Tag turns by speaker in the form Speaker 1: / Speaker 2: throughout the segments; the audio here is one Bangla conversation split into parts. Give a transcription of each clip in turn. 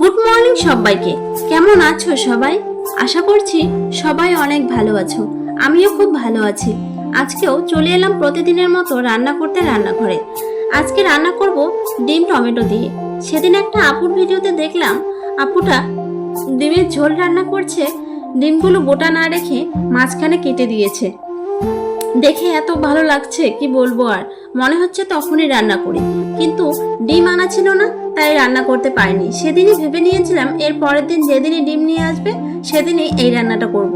Speaker 1: গুড মর্নিং সবাইকে। কেমন আছো সবাই? আশা করছি সবাই অনেক ভালো আছো। আমিও খুব ভালো আছি। আজকেও চলে এলাম প্রতিদিনের মতো রান্না করতে রান্নাঘরে। আজকে রান্না করব ডিম টমেটো দিয়ে। সেদিন একটা আপুর ভিডিওতে দেখলাম আপুটা ডিমের ঝোল রান্না করছে, ডিমগুলো গোটা না রেখে মাঝখানে কেটে দিয়েছে। দেখে এত ভালো লাগছে কি বলবো, আর মনে হচ্ছে তখনই রান্না করি, কিন্তু ডিম আনা ছিল না, তাই রান্না করতে পারিনি। সেদিনই ভেবে নিয়েছিলাম এর পরের দিন যেদিনই ডিম নিয়ে আসবে সেদিনই এই রান্নাটা করব।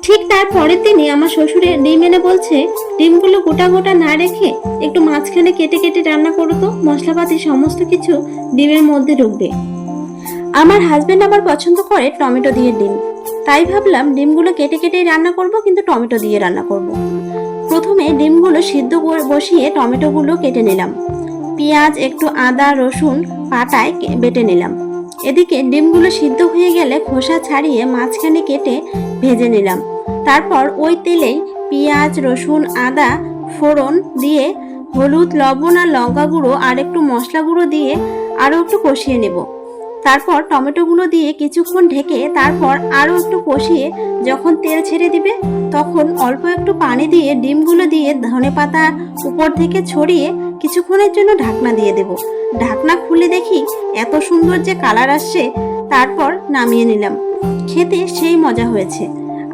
Speaker 1: ঠিক তার পরের দিনই আমার শ্বশুরে ডিম এনে বলছে, ডিমগুলো গোটা গোটা না রেখে একটু মাঝখানে কেটে কেটে রান্না করো তো, মশলাপাতি সমস্ত কিছু ডিমের মধ্যে ঢুকবে। আমার হাজবেন্ড আবার পছন্দ করে টমেটো দিয়ে ডিম, তাই ভাবলাম ডিমগুলো কেটে কেটেই রান্না করব, কিন্তু টমেটো দিয়ে রান্না করব। প্রথমে ডিমগুলো সিদ্ধ করে বসিয়ে টমেটোগুলো কেটে নিলাম। পেঁয়াজ, একটু আদা রসুন পাটায় বেটে নিলাম। এদিকে ডিমগুলো সিদ্ধ হয়ে গেলে খোসা ছাড়িয়ে মাঝখানে কেটে ভেজে নিলাম। তারপর ওই তেলেই পেঁয়াজ রসুন আদা ফোড়ন দিয়ে হলুদ লবণ আর লঙ্কা গুঁড়ো আর একটু মশলা গুঁড়ো দিয়ে আরও একটু কষিয়ে নেব। তারপর টমেটোগুলো দিয়ে কিছুক্ষণ ঢেকে তারপর আরও একটু কষিয়ে যখন তেল ছেড়ে দিবে তখন অল্প একটু পানি দিয়ে ডিমগুলো দিয়ে ধনেপাতা উপর থেকে ছড়িয়ে কিছুক্ষণের জন্য ঢাকনা দিয়ে দেব। ঢাকনা খুলে দেখি এত সুন্দর যে কালার আসছে, তারপর নামিয়ে নিলাম। খেতে সেই মজা হয়েছে।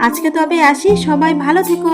Speaker 1: আজকে তবে আসি, সবাই ভালো থেকো।